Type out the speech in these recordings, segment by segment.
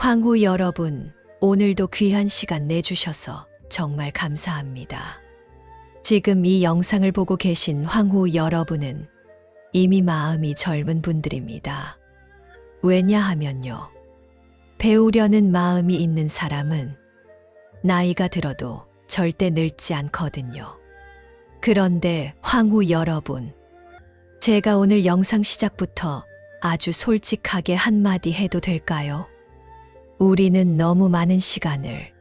황후 여러분, 오늘도 귀한 시간 내주셔서 정말 감사합니다. 지금 이 영상을 보고 계신 황후 여러분은 이미 마음이 젊은 분들입니다. 왜냐하면요. 배우려는 마음이 있는 사람은 나이가 들어도 절대 늙지 않거든요. 그런데 황후 여러분, 제가 오늘 영상 시작부터 아주 솔직하게 한마디 해도 될까요? 우리는 너무 많은 시간을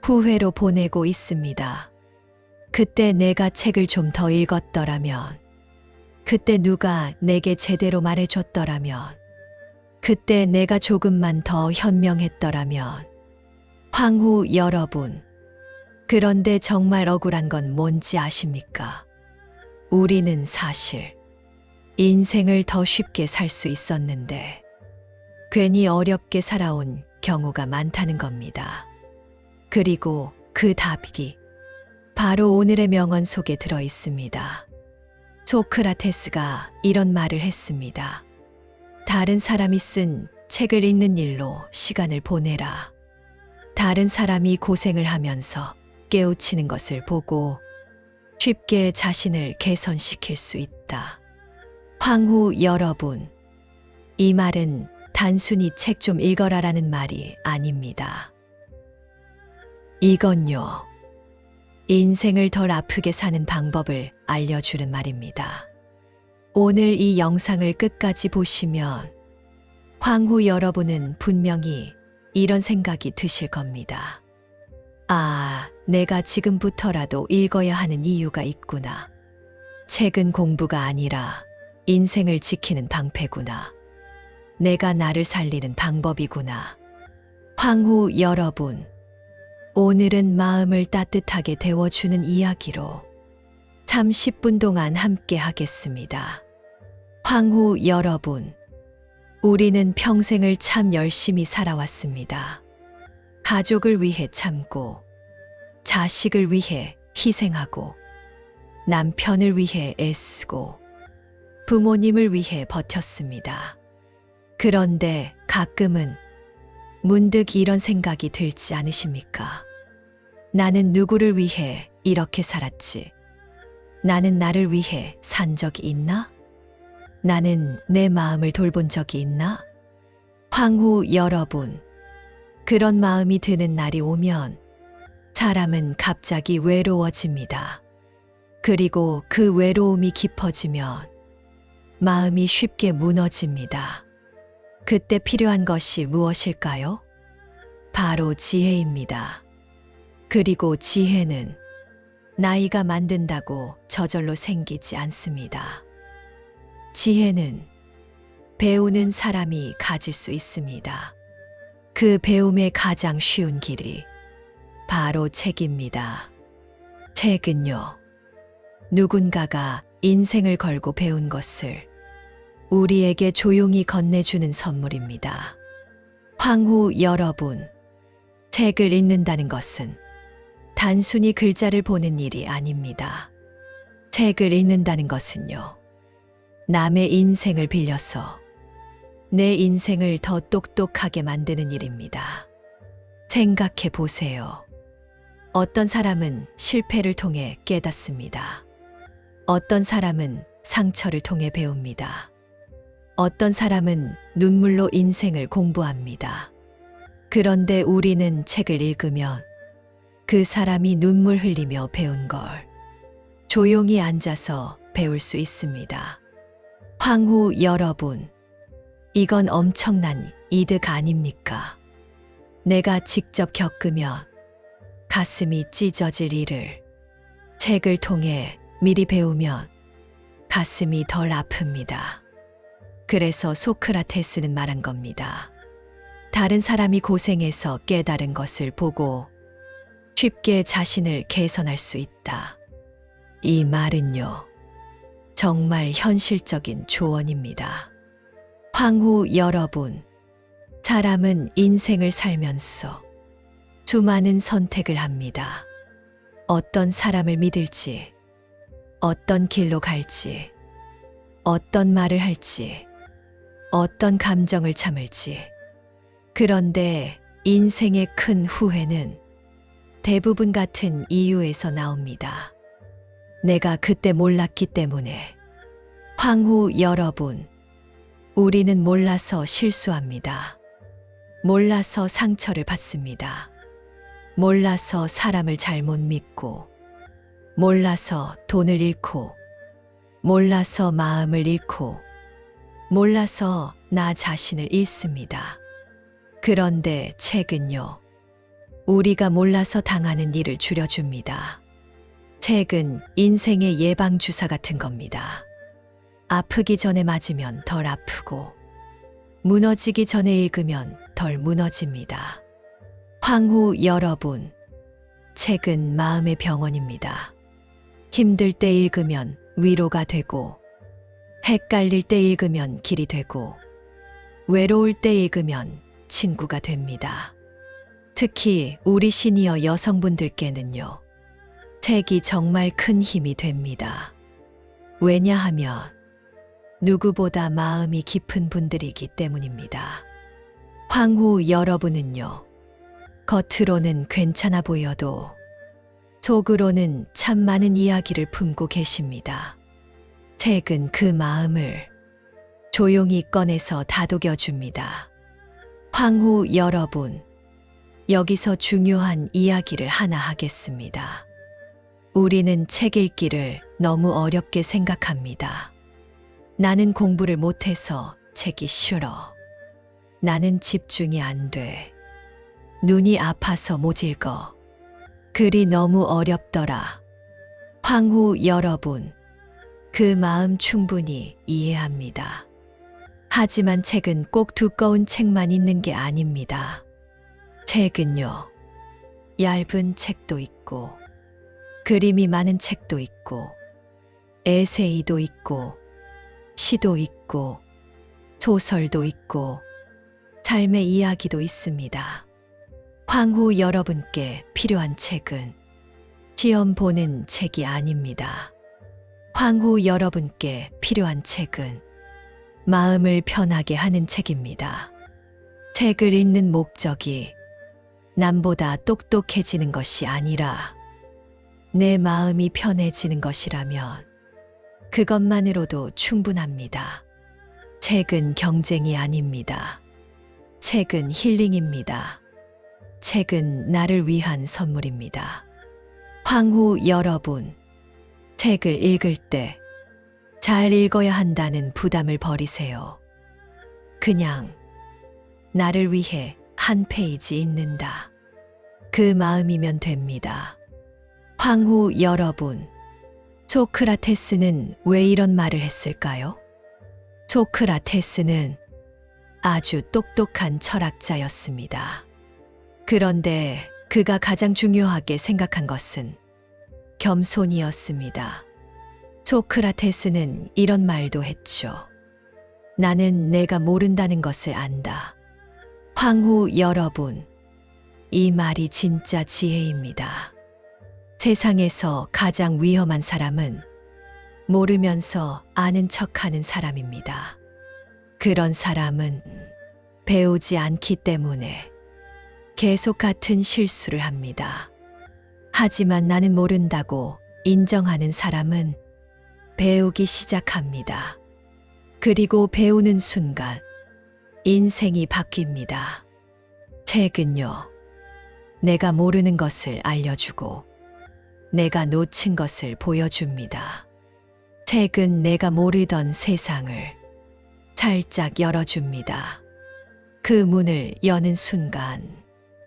후회로 보내고 있습니다. 그때 내가 책을 좀 더 읽었더라면, 그때 누가 내게 제대로 말해줬더라면, 그때 내가 조금만 더 현명했더라면. 황후 여러분, 그런데 정말 억울한 건 뭔지 아십니까? 우리는 사실 인생을 더 쉽게 살 수 있었는데 괜히 어렵게 살아온 경우가 많다는 겁니다. 그리고 그 답이 바로 오늘의 명언 속에 들어 있습니다. 소크라테스가 이런 말을 했습니다. 다른 사람이 쓴 책을 읽는 일로 시간을 보내라. 다른 사람이 고생을 하면서 깨우치는 것을 보고 쉽게 자신을 개선시킬 수 있다. 황후 여러분, 이 말은 단순히 책 좀 읽어라라는 말이 아닙니다. 이건요, 인생을 덜 아프게 사는 방법을 알려주는 말입니다. 오늘 이 영상을 끝까지 보시면 황후 여러분은 분명히 이런 생각이 드실 겁니다. 아, 내가 지금부터라도 읽어야 하는 이유가 있구나. 책은 공부가 아니라 인생을 지키는 방패구나. 내가 나를 살리는 방법이구나. 황후 여러분, 오늘은 마음을 따뜻하게 데워주는 이야기로 30분 동안 함께 하겠습니다. 황후 여러분, 우리는 평생을 참 열심히 살아왔습니다. 가족을 위해 참고, 자식을 위해 희생하고, 남편을 위해 애쓰고, 부모님을 위해 버텼습니다. 그런데 가끔은 문득 이런 생각이 들지 않으십니까? 나는 누구를 위해 이렇게 살았지? 나는 나를 위해 산 적이 있나? 나는 내 마음을 돌본 적이 있나? 황후 여러분, 그런 마음이 드는 날이 오면 사람은 갑자기 외로워집니다. 그리고 그 외로움이 깊어지면 마음이 쉽게 무너집니다. 그때 필요한 것이 무엇일까요? 바로 지혜입니다. 그리고 지혜는 나이가 만든다고 저절로 생기지 않습니다. 지혜는 배우는 사람이 가질 수 있습니다. 그 배움의 가장 쉬운 길이 바로 책입니다. 책은요, 누군가가 인생을 걸고 배운 것을 우리에게 조용히 건네주는 선물입니다. 황후 여러분, 책을 읽는다는 것은 단순히 글자를 보는 일이 아닙니다. 책을 읽는다는 것은요, 남의 인생을 빌려서 내 인생을 더 똑똑하게 만드는 일입니다. 생각해 보세요. 어떤 사람은 실패를 통해 깨닫습니다. 어떤 사람은 상처를 통해 배웁니다. 어떤 사람은 눈물로 인생을 공부합니다. 그런데 우리는 책을 읽으면 그 사람이 눈물 흘리며 배운 걸 조용히 앉아서 배울 수 있습니다. 황후 여러분, 이건 엄청난 이득 아닙니까? 내가 직접 겪으면 가슴이 찢어질 일을 책을 통해 미리 배우면 가슴이 덜 아픕니다. 그래서 소크라테스는 말한 겁니다. 다른 사람이 고생해서 깨달은 것을 보고 쉽게 자신을 개선할 수 있다. 이 말은요, 정말 현실적인 조언입니다. 황후 여러분, 사람은 인생을 살면서 수많은 선택을 합니다. 어떤 사람을 믿을지, 어떤 길로 갈지, 어떤 말을 할지, 어떤 감정을 참을지, 그런데 인생의 큰 후회는 대부분 같은 이유에서 나옵니다. 내가 그때 몰랐기 때문에. 황후 여러분, 우리는 몰라서 실수합니다. 몰라서 상처를 받습니다. 몰라서 사람을 잘못 믿고, 몰라서 돈을 잃고, 몰라서 마음을 잃고, 몰라서 나 자신을 잃습니다. 그런데 책은요, 우리가 몰라서 당하는 일을 줄여줍니다. 책은 인생의 예방주사 같은 겁니다. 아프기 전에 맞으면 덜 아프고, 무너지기 전에 읽으면 덜 무너집니다. 황후 여러분, 책은 마음의 병원입니다. 힘들 때 읽으면 위로가 되고, 헷갈릴 때 읽으면 길이 되고, 외로울 때 읽으면 친구가 됩니다. 특히 우리 시니어 여성분들께는요, 책이 정말 큰 힘이 됩니다. 왜냐하면 누구보다 마음이 깊은 분들이기 때문입니다. 황후 여러분은요, 겉으로는 괜찮아 보여도 속으로는 참 많은 이야기를 품고 계십니다. 책은 그 마음을 조용히 꺼내서 다독여 줍니다. 황후 여러분, 여기서 중요한 이야기를 하나 하겠습니다. 우리는 책 읽기를 너무 어렵게 생각합니다. 나는 공부를 못해서 책이 싫어. 나는 집중이 안 돼. 눈이 아파서 못 읽어. 글이 너무 어렵더라. 황후 여러분, 그 마음 충분히 이해합니다. 하지만 책은 꼭 두꺼운 책만 있는 게 아닙니다. 책은요, 얇은 책도 있고, 그림이 많은 책도 있고, 에세이도 있고, 시도 있고, 소설도 있고, 삶의 이야기도 있습니다. 황후 여러분께 필요한 책은 시험 보는 책이 아닙니다. 황후 여러분께 필요한 책은 마음을 편하게 하는 책입니다. 책을 읽는 목적이 남보다 똑똑해지는 것이 아니라 내 마음이 편해지는 것이라면 그것만으로도 충분합니다. 책은 경쟁이 아닙니다. 책은 힐링입니다. 책은 나를 위한 선물입니다. 황후 여러분, 책을 읽을 때 잘 읽어야 한다는 부담을 버리세요. 그냥 나를 위해 한 페이지 읽는다. 그 마음이면 됩니다. 황후 여러분, 소크라테스는 왜 이런 말을 했을까요? 소크라테스는 아주 똑똑한 철학자였습니다. 그런데 그가 가장 중요하게 생각한 것은 겸손이었습니다. 소크라테스는 이런 말도 했죠. 나는 내가 모른다는 것을 안다. 황후 여러분, 이 말이 진짜 지혜입니다. 세상에서 가장 위험한 사람은 모르면서 아는 척하는 사람입니다. 그런 사람은 배우지 않기 때문에 계속 같은 실수를 합니다. 하지만 나는 모른다고 인정하는 사람은 배우기 시작합니다. 그리고 배우는 순간 인생이 바뀝니다. 책은요, 내가 모르는 것을 알려주고 내가 놓친 것을 보여줍니다. 책은 내가 모르던 세상을 살짝 열어줍니다. 그 문을 여는 순간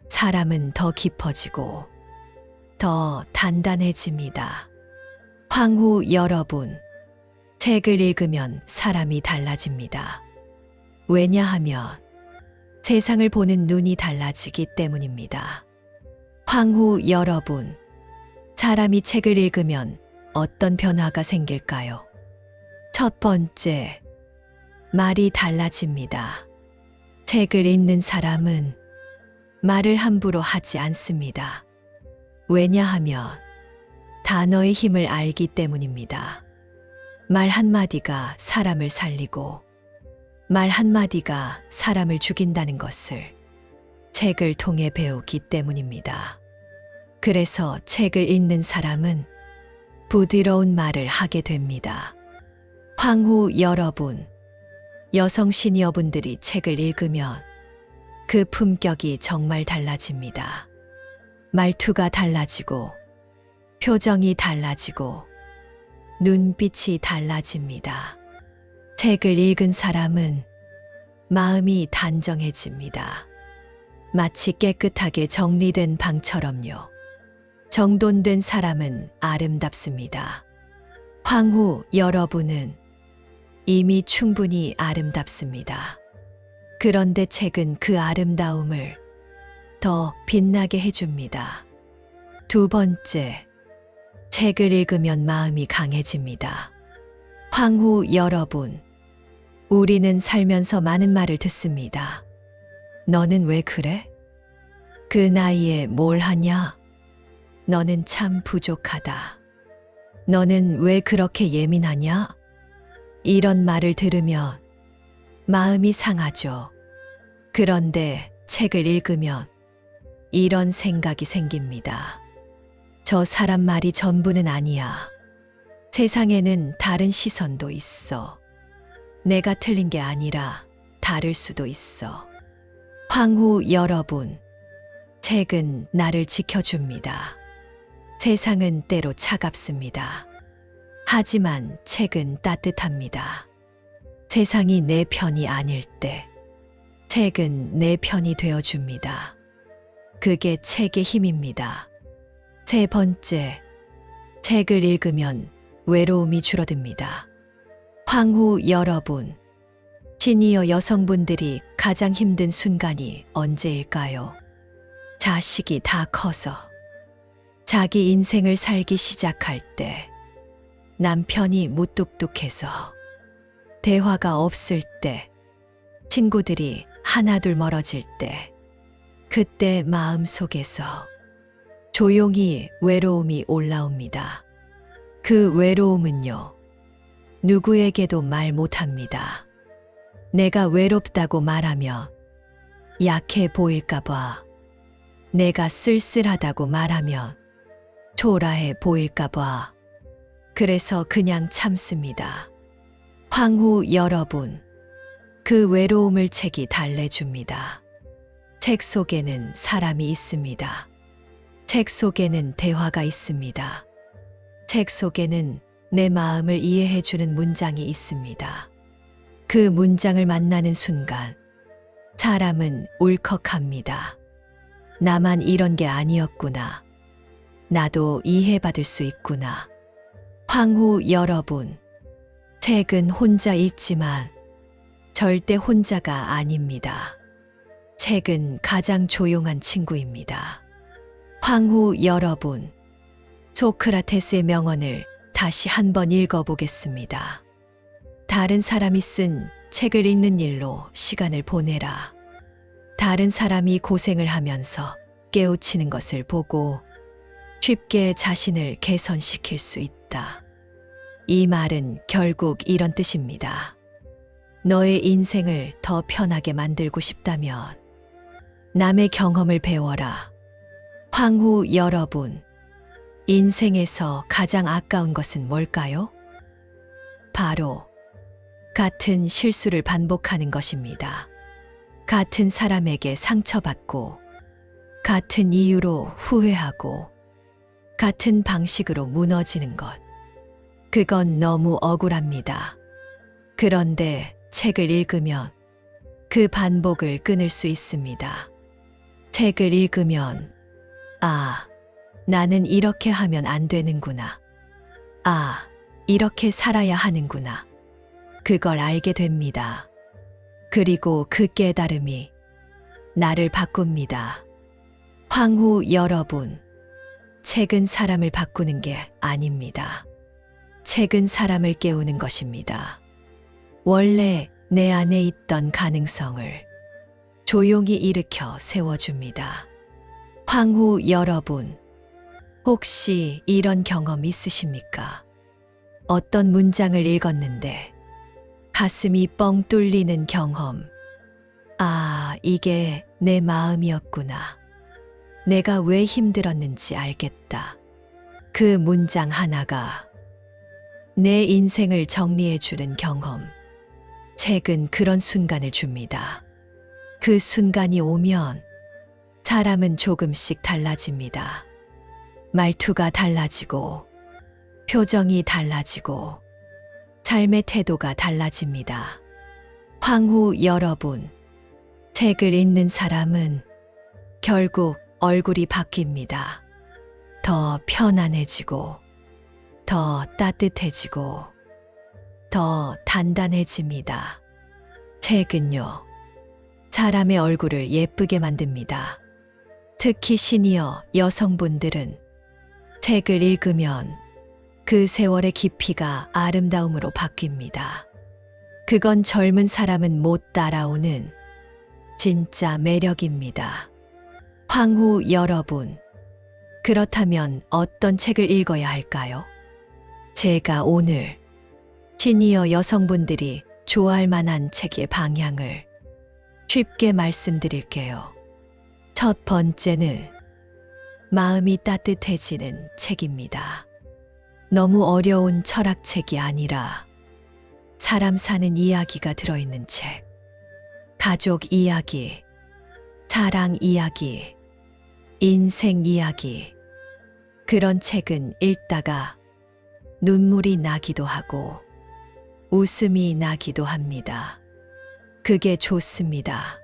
사람은 더 깊어지고 더 단단해집니다. 황후 여러분, 책을 읽으면 사람이 달라집니다. 왜냐하면 세상을 보는 눈이 달라지기 때문입니다. 황후 여러분, 사람이 책을 읽으면 어떤 변화가 생길까요? 첫 번째, 말이 달라집니다. 책을 읽는 사람은 말을 함부로 하지 않습니다. 왜냐하면 단어의 힘을 알기 때문입니다. 말 한마디가 사람을 살리고 말 한마디가 사람을 죽인다는 것을 책을 통해 배우기 때문입니다. 그래서 책을 읽는 사람은 부드러운 말을 하게 됩니다. 황후 여러분, 여성 시니어분들이 책을 읽으면 그 품격이 정말 달라집니다. 말투가 달라지고, 표정이 달라지고, 눈빛이 달라집니다. 책을 읽은 사람은 마음이 단정해집니다. 마치 깨끗하게 정리된 방처럼요. 정돈된 사람은 아름답습니다. 황후 여러분은 이미 충분히 아름답습니다. 그런데 책은 그 아름다움을 더 빛나게 해줍니다. 두 번째, 책을 읽으면 마음이 강해집니다. 황후 여러분, 우리는 살면서 많은 말을 듣습니다. 너는 왜 그래? 그 나이에 뭘 하냐? 너는 참 부족하다. 너는 왜 그렇게 예민하냐? 이런 말을 들으면 마음이 상하죠. 그런데 책을 읽으면 이런 생각이 생깁니다. 저 사람 말이 전부는 아니야. 세상에는 다른 시선도 있어. 내가 틀린 게 아니라 다를 수도 있어. 황후 여러분, 책은 나를 지켜줍니다. 세상은 때로 차갑습니다. 하지만 책은 따뜻합니다. 세상이 내 편이 아닐 때 책은 내 편이 되어줍니다. 그게 책의 힘입니다. 세 번째, 책을 읽으면 외로움이 줄어듭니다. 황후 여러분, 시니어 여성분들이 가장 힘든 순간이 언제일까요? 자식이 다 커서 자기 인생을 살기 시작할 때, 남편이 무뚝뚝해서 대화가 없을 때, 친구들이 하나둘 멀어질 때, 그때 마음속에서 조용히 외로움이 올라옵니다. 그 외로움은요, 누구에게도 말 못합니다. 내가 외롭다고 말하면 약해 보일까봐, 내가 쓸쓸하다고 말하면 초라해 보일까봐, 그래서 그냥 참습니다. 황후 여러분, 그 외로움을 책이 달래줍니다. 책 속에는 사람이 있습니다. 책 속에는 대화가 있습니다. 책 속에는 내 마음을 이해해주는 문장이 있습니다. 그 문장을 만나는 순간 사람은 울컥합니다. 나만 이런 게 아니었구나. 나도 이해받을 수 있구나. 황후 여러분, 책은 혼자 읽지만 절대 혼자가 아닙니다. 책은 가장 조용한 친구입니다. 황후 여러분, 소크라테스의 명언을 다시 한번 읽어보겠습니다. 다른 사람이 쓴 책을 읽는 일로 시간을 보내라. 다른 사람이 고생을 하면서 깨우치는 것을 보고 쉽게 자신을 개선시킬 수 있다. 이 말은 결국 이런 뜻입니다. 너의 인생을 더 편하게 만들고 싶다면 남의 경험을 배워라. 황후 여러분, 인생에서 가장 아까운 것은 뭘까요? 바로 같은 실수를 반복하는 것입니다. 같은 사람에게 상처받고, 같은 이유로 후회하고, 같은 방식으로 무너지는 것. 그건 너무 억울합니다. 그런데 책을 읽으면 그 반복을 끊을 수 있습니다. 책을 읽으면, 아, 나는 이렇게 하면 안 되는구나. 아, 이렇게 살아야 하는구나. 그걸 알게 됩니다. 그리고 그 깨달음이 나를 바꿉니다. 황후 여러분, 책은 사람을 바꾸는 게 아닙니다. 책은 사람을 깨우는 것입니다. 원래 내 안에 있던 가능성을 조용히 일으켜 세워줍니다. 황후 여러분, 혹시 이런 경험 있으십니까? 어떤 문장을 읽었는데 가슴이 뻥 뚫리는 경험. 아, 이게 내 마음이었구나. 내가 왜 힘들었는지 알겠다. 그 문장 하나가 내 인생을 정리해주는 경험. 책은 그런 순간을 줍니다. 그 순간이 오면 사람은 조금씩 달라집니다. 말투가 달라지고, 표정이 달라지고, 삶의 태도가 달라집니다. 황후 여러분, 책을 읽는 사람은 결국 얼굴이 바뀝니다. 더 편안해지고, 더 따뜻해지고, 더 단단해집니다. 책은요, 사람의 얼굴을 예쁘게 만듭니다. 특히 시니어 여성분들은 책을 읽으면 그 세월의 깊이가 아름다움으로 바뀝니다. 그건 젊은 사람은 못 따라오는 진짜 매력입니다. 황후 여러분, 그렇다면 어떤 책을 읽어야 할까요? 제가 오늘 시니어 여성분들이 좋아할 만한 책의 방향을 쉽게 말씀드릴게요. 첫 번째는 마음이 따뜻해지는 책입니다. 너무 어려운 철학책이 아니라 사람 사는 이야기가 들어있는 책. 가족 이야기, 사랑 이야기, 인생 이야기. 그런 책은 읽다가 눈물이 나기도 하고 웃음이 나기도 합니다. 그게 좋습니다.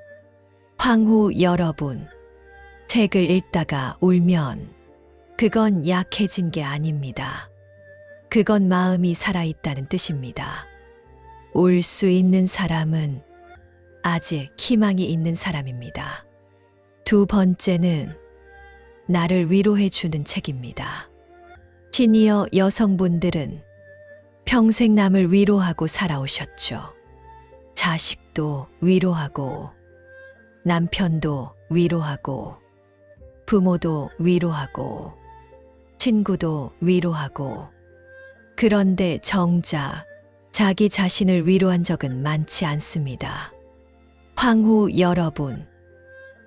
황후 여러분, 책을 읽다가 울면 그건 약해진 게 아닙니다. 그건 마음이 살아있다는 뜻입니다. 울 수 있는 사람은 아직 희망이 있는 사람입니다. 두 번째는 나를 위로해 주는 책입니다. 시니어 여성분들은 평생 남을 위로하고 살아오셨죠. 자식도 위로하고, 남편도 위로하고, 부모도 위로하고, 친구도 위로하고, 그런데 정작 자기 자신을 위로한 적은 많지 않습니다. 황후 여러분,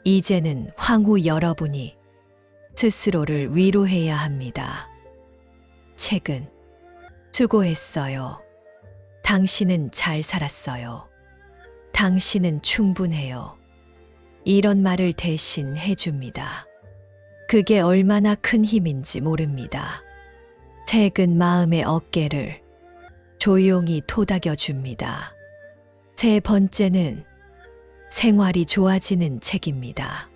이제는 황후 여러분이 스스로를 위로해야 합니다. 책은 수고했어요. 당신은 잘 살았어요. 당신은 충분해요. 이런 말을 대신 해줍니다. 그게 얼마나 큰 힘인지 모릅니다. 책은 마음의 어깨를 조용히 토닥여줍니다. 세 번째는 생활이 좋아지는 책입니다.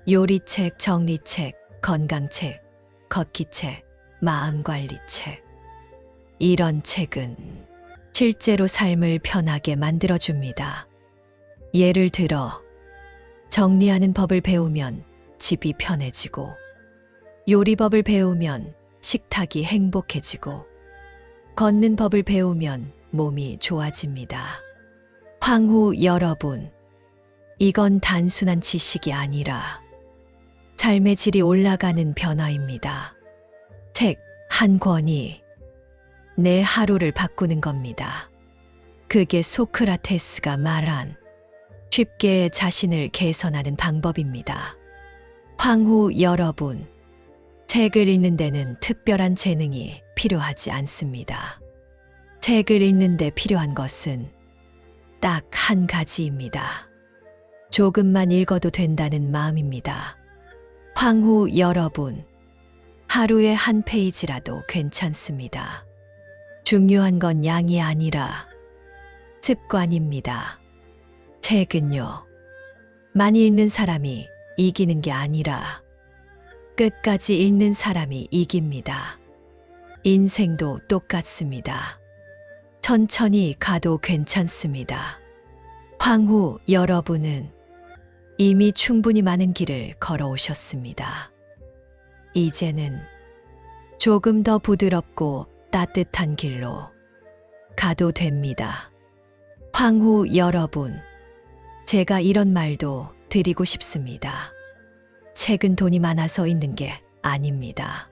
요리책, 정리책, 건강책, 걷기책, 마음관리책. 이런 책은 실제로 삶을 편하게 만들어줍니다. 예를 들어, 정리하는 법을 배우면 집이 편해지고, 요리법을 배우면 식탁이 행복해지고, 걷는 법을 배우면 몸이 좋아집니다. 황후 여러분, 이건 단순한 지식이 아니라 삶의 질이 올라가는 변화입니다. 책 한 권이 내 하루를 바꾸는 겁니다. 그게 소크라테스가 말한 쉽게 자신을 개선하는 방법입니다. 황후 여러분, 책을 읽는 데는 특별한 재능이 필요하지 않습니다. 책을 읽는 데 필요한 것은 딱 한 가지입니다. 조금만 읽어도 된다는 마음입니다. 황후 여러분, 하루에 한 페이지라도 괜찮습니다. 중요한 건 양이 아니라 습관입니다. 책은요, 많이 읽는 사람이 이기는 게 아니라 끝까지 읽는 사람이 이깁니다. 인생도 똑같습니다. 천천히 가도 괜찮습니다. 황후 여러분은 이미 충분히 많은 길을 걸어오셨습니다. 이제는 조금 더 부드럽고 따뜻한 길로 가도 됩니다. 황후 여러분, 제가 이런 말도 드리고 싶습니다. 책은 돈이 많아서 읽는 게 아닙니다.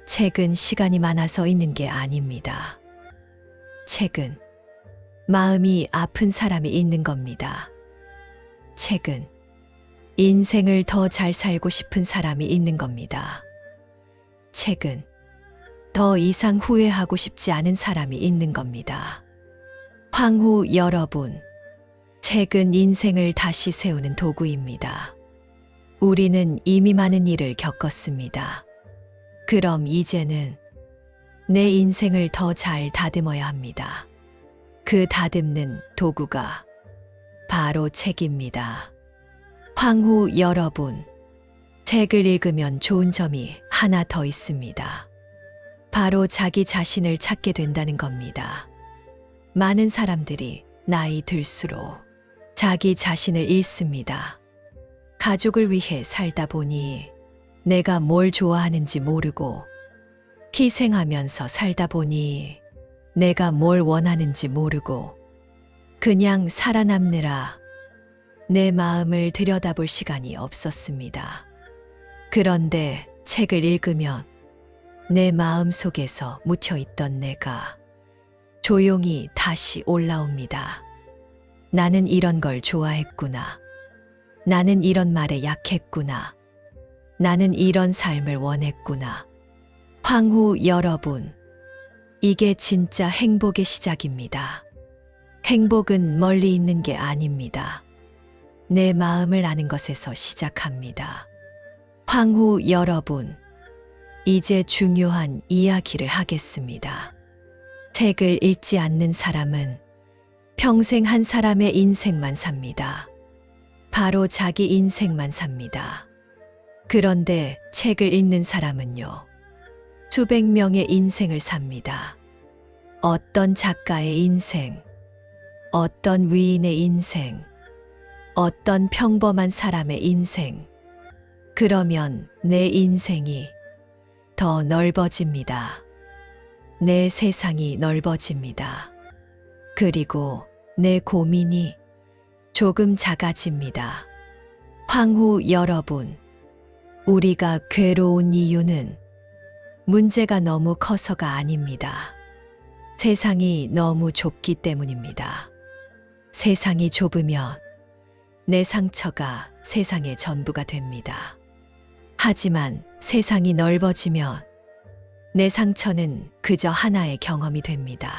책은 시간이 많아서 읽는 게 아닙니다. 책은 마음이 아픈 사람이 읽는 겁니다. 책은 인생을 더 잘 살고 싶은 사람이 있는 겁니다. 책은 더 이상 후회하고 싶지 않은 사람이 있는 겁니다. 황후 여러분, 책은 인생을 다시 세우는 도구입니다. 우리는 이미 많은 일을 겪었습니다. 그럼 이제는 내 인생을 더 잘 다듬어야 합니다. 그 다듬는 도구가 바로 책입니다. 황후 여러분, 책을 읽으면 좋은 점이 하나 더 있습니다. 바로 자기 자신을 찾게 된다는 겁니다. 많은 사람들이 나이 들수록 자기 자신을 잃습니다. 가족을 위해 살다 보니 내가 뭘 좋아하는지 모르고, 희생하면서 살다 보니 내가 뭘 원하는지 모르고, 그냥 살아남느라 내 마음을 들여다볼 시간이 없었습니다. 그런데 책을 읽으면 내 마음 속에서 묻혀있던 내가 조용히 다시 올라옵니다. 나는 이런 걸 좋아했구나. 나는 이런 말에 약했구나. 나는 이런 삶을 원했구나. 황후 여러분, 이게 진짜 행복의 시작입니다. 행복은 멀리 있는 게 아닙니다. 내 마음을 아는 것에서 시작합니다. 황후 여러분, 이제 중요한 이야기를 하겠습니다. 책을 읽지 않는 사람은 평생 한 사람의 인생만 삽니다. 바로 자기 인생만 삽니다. 그런데 책을 읽는 사람은요, 수백 명의 인생을 삽니다. 어떤 작가의 인생, 어떤 위인의 인생, 어떤 평범한 사람의 인생. 그러면 내 인생이 더 넓어집니다. 내 세상이 넓어집니다. 그리고 내 고민이 조금 작아집니다. 황후 여러분, 우리가 괴로운 이유는 문제가 너무 커서가 아닙니다. 세상이 너무 좁기 때문입니다. 세상이 좁으면 내 상처가 세상의 전부가 됩니다. 하지만 세상이 넓어지면 내 상처는 그저 하나의 경험이 됩니다.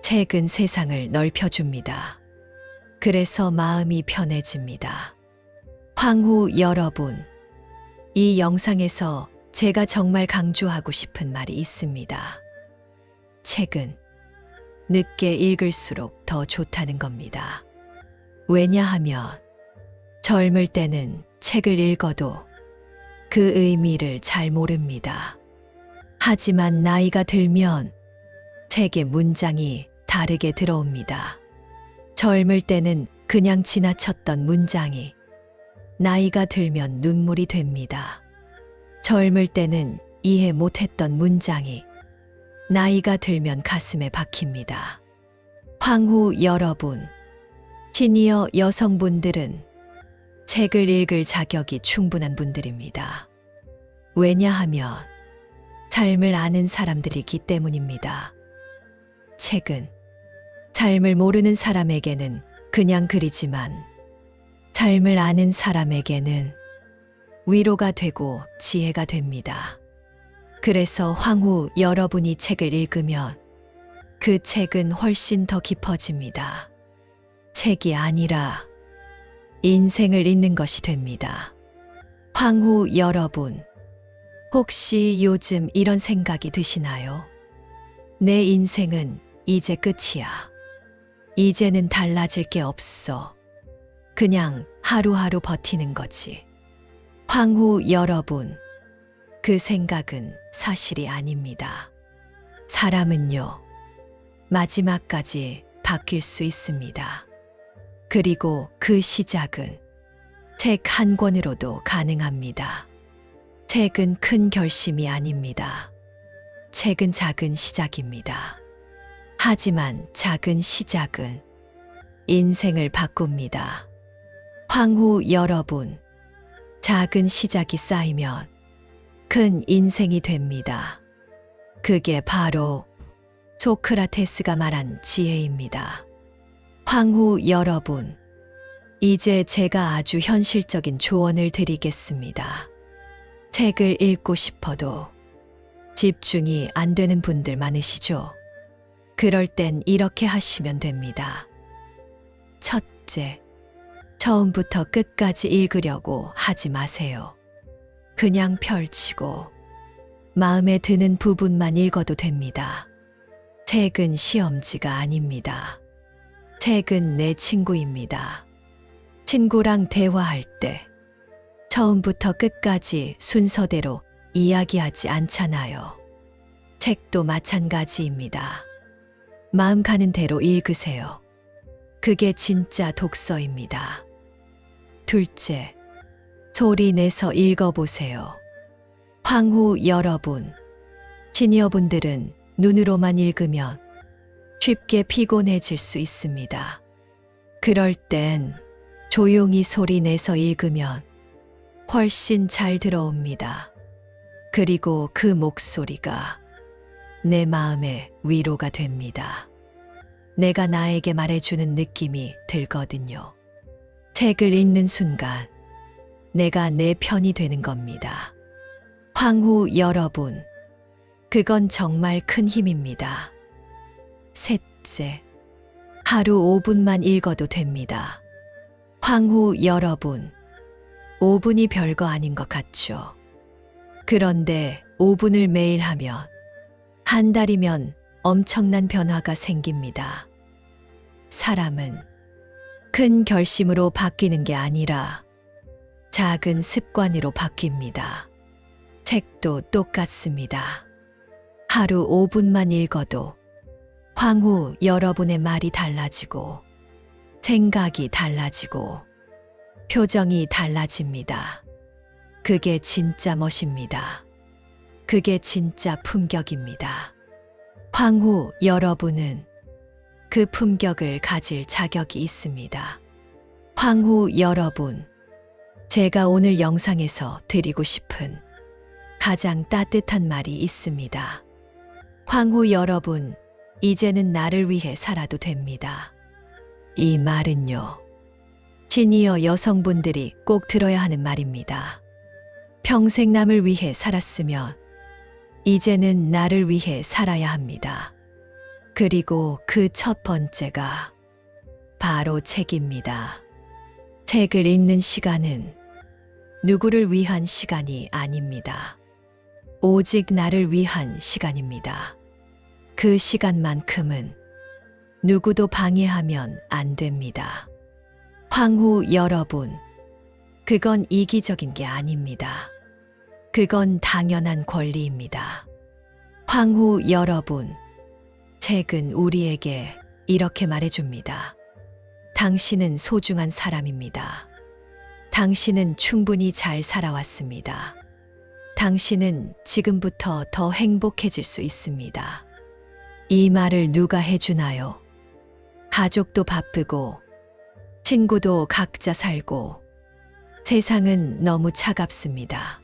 책은 세상을 넓혀줍니다. 그래서 마음이 편해집니다. 황후 여러분, 이 영상에서 제가 정말 강조하고 싶은 말이 있습니다. 책은 늦게 읽을수록 더 좋다는 겁니다. 왜냐하면 젊을 때는 책을 읽어도 그 의미를 잘 모릅니다. 하지만 나이가 들면 책의 문장이 다르게 들어옵니다. 젊을 때는 그냥 지나쳤던 문장이 나이가 들면 눈물이 됩니다. 젊을 때는 이해 못했던 문장이 나이가 들면 가슴에 박힙니다. 황후 여러분, 시니어 여성분들은 책을 읽을 자격이 충분한 분들입니다. 왜냐하면 삶을 아는 사람들이기 때문입니다. 책은 삶을 모르는 사람에게는 그냥 글이지만 삶을 아는 사람에게는 위로가 되고 지혜가 됩니다. 그래서 황후 여러분이 책을 읽으면 그 책은 훨씬 더 깊어집니다. 책이 아니라 인생을 읽는 것이 됩니다. 황후 여러분, 혹시 요즘 이런 생각이 드시나요? 내 인생은 이제 끝이야. 이제는 달라질 게 없어. 그냥 하루하루 버티는 거지. 황후 여러분, 그 생각은 사실이 아닙니다. 사람은요, 마지막까지 바뀔 수 있습니다. 그리고 그 시작은 책 한 권으로도 가능합니다. 책은 큰 결심이 아닙니다. 책은 작은 시작입니다. 하지만 작은 시작은 인생을 바꿉니다. 황후 여러분, 작은 시작이 쌓이면 큰 인생이 됩니다. 그게 바로 소크라테스가 말한 지혜입니다. 황후 여러분, 이제 제가 아주 현실적인 조언을 드리겠습니다. 책을 읽고 싶어도 집중이 안 되는 분들 많으시죠? 그럴 땐 이렇게 하시면 됩니다. 첫째, 처음부터 끝까지 읽으려고 하지 마세요. 그냥 펼치고 마음에 드는 부분만 읽어도 됩니다. 책은 시험지가 아닙니다. 책은 내 친구입니다. 친구랑 대화할 때 처음부터 끝까지 순서대로 이야기하지 않잖아요. 책도 마찬가지입니다. 마음 가는 대로 읽으세요. 그게 진짜 독서입니다. 둘째, 소리 내서 읽어보세요. 황후 여러분, 시니어분들은 눈으로만 읽으면 쉽게 피곤해질 수 있습니다. 그럴 땐 조용히 소리 내서 읽으면 훨씬 잘 들어옵니다. 그리고 그 목소리가 내 마음의 위로가 됩니다. 내가 나에게 말해주는 느낌이 들거든요. 책을 읽는 순간 내가 내 편이 되는 겁니다. 황후 여러분, 그건 정말 큰 힘입니다. 셋째, 하루 5분만 읽어도 됩니다. 황후 여러분, 5분이 별거 아닌 것 같죠? 그런데 5분을 매일 하면 한 달이면 엄청난 변화가 생깁니다. 사람은 큰 결심으로 바뀌는 게 아니라 작은 습관으로 바뀝니다. 책도 똑같습니다. 하루 5분만 읽어도 황후 여러분의 말이 달라지고 생각이 달라지고 표정이 달라집니다. 그게 진짜 멋입니다. 그게 진짜 품격입니다. 황후 여러분은 그 품격을 가질 자격이 있습니다. 황후 여러분, 제가 오늘 영상에서 드리고 싶은 가장 따뜻한 말이 있습니다. 황후 여러분, 이제는 나를 위해 살아도 됩니다. 이 말은요, 시니어 여성분들이 꼭 들어야 하는 말입니다. 평생 남을 위해 살았으면 이제는 나를 위해 살아야 합니다. 그리고 그 첫 번째가 바로 책입니다. 책을 읽는 시간은 누구를 위한 시간이 아닙니다. 오직 나를 위한 시간입니다. 그 시간만큼은 누구도 방해하면 안 됩니다. 황후 여러분, 그건 이기적인 게 아닙니다. 그건 당연한 권리입니다. 황후 여러분, 책은 우리에게 이렇게 말해줍니다. 당신은 소중한 사람입니다. 당신은 충분히 잘 살아왔습니다. 당신은 지금부터 더 행복해질 수 있습니다. 이 말을 누가 해주나요? 가족도 바쁘고, 친구도 각자 살고, 세상은 너무 차갑습니다.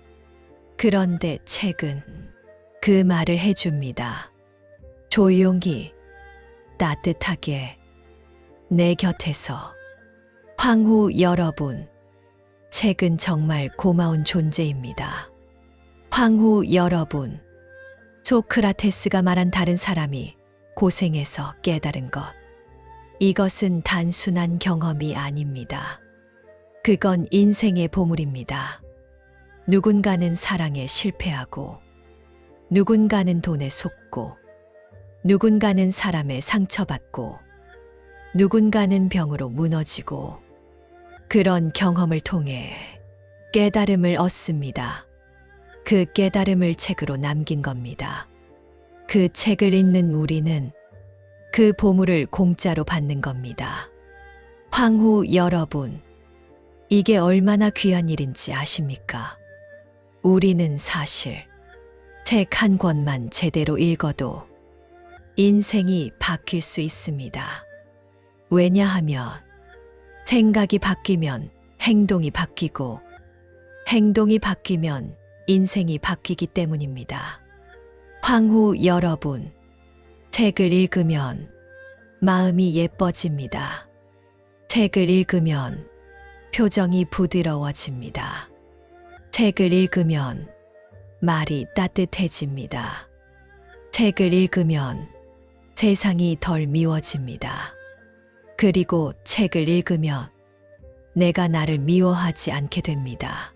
그런데 책은 그 말을 해줍니다. 조용히, 따뜻하게, 내 곁에서. 황후 여러분, 책은 정말 고마운 존재입니다. 황후 여러분, 소크라테스가 말한 다른 사람이 고생해서 깨달은 것. 이것은 단순한 경험이 아닙니다. 그건 인생의 보물입니다. 누군가는 사랑에 실패하고, 누군가는 돈에 속고, 누군가는 사람에 상처받고, 누군가는 병으로 무너지고, 그런 경험을 통해 깨달음을 얻습니다. 그 깨달음을 책으로 남긴 겁니다. 그 책을 읽는 우리는 그 보물을 공짜로 받는 겁니다. 황후 여러분, 이게 얼마나 귀한 일인지 아십니까? 우리는 사실 책 한 권만 제대로 읽어도 인생이 바뀔 수 있습니다. 왜냐하면 생각이 바뀌면 행동이 바뀌고, 행동이 바뀌면 인생이 바뀌기 때문입니다. 황후 여러분, 책을 읽으면 마음이 예뻐집니다. 책을 읽으면 표정이 부드러워집니다. 책을 읽으면 말이 따뜻해집니다. 책을 읽으면 세상이 덜 미워집니다. 그리고 책을 읽으면 내가 나를 미워하지 않게 됩니다.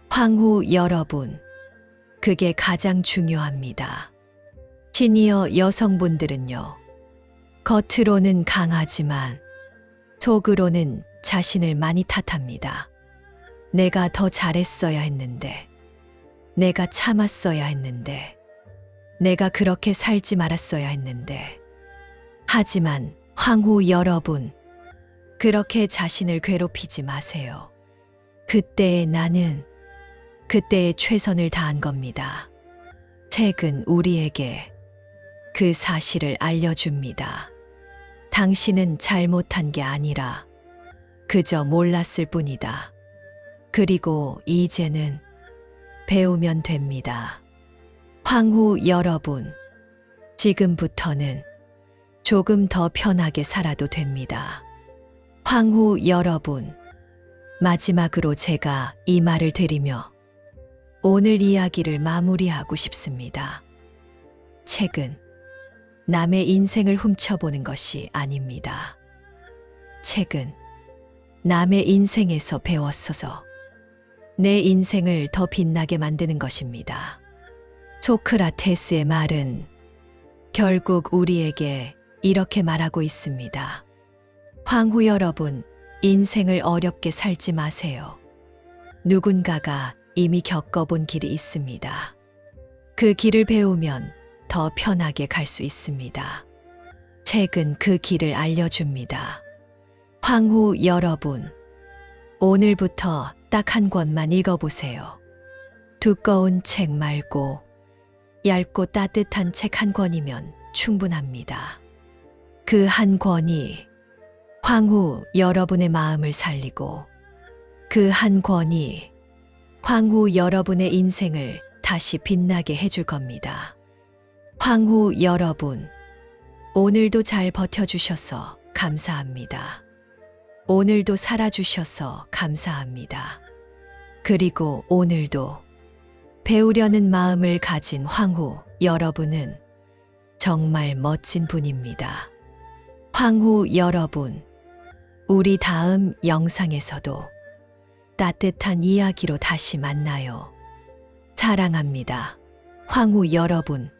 황후 여러분, 그게 가장 중요합니다. 시니어 여성분들은요, 겉으로는 강하지만 속으로는 자신을 많이 탓합니다. 내가 더 잘했어야 했는데, 내가 참았어야 했는데, 내가 그렇게 살지 말았어야 했는데. 하지만 황후 여러분, 그렇게 자신을 괴롭히지 마세요. 그때의 나는 그때의 최선을 다한 겁니다. 책은 우리에게 그 사실을 알려줍니다. 당신은 잘못한 게 아니라 그저 몰랐을 뿐이다. 그리고 이제는 배우면 됩니다. 황후 여러분, 지금부터는 조금 더 편하게 살아도 됩니다. 황후 여러분, 마지막으로 제가 이 말을 드리며 오늘 이야기를 마무리하고 싶습니다. 책은 남의 인생을 훔쳐보는 것이 아닙니다. 책은 남의 인생에서 배웠어서 내 인생을 더 빛나게 만드는 것입니다. 소크라테스의 말은 결국 우리에게 이렇게 말하고 있습니다. 황후 여러분, 인생을 어렵게 살지 마세요. 누군가가 이미 겪어본 길이 있습니다. 그 길을 배우면 더 편하게 갈 수 있습니다. 책은 그 길을 알려줍니다. 황후 여러분, 오늘부터 딱 한 권만 읽어보세요. 두꺼운 책 말고 얇고 따뜻한 책 한 권이면 충분합니다. 그 한 권이 황후 여러분의 마음을 살리고 그 한 권이 황후 여러분의 인생을 다시 빛나게 해줄 겁니다. 황후 여러분, 오늘도 잘 버텨주셔서 감사합니다. 오늘도 살아주셔서 감사합니다. 그리고 오늘도 배우려는 마음을 가진 황후 여러분은 정말 멋진 분입니다. 황후 여러분, 우리 다음 영상에서도 따뜻한 이야기로 다시 만나요. 사랑합니다. 황후 여러분.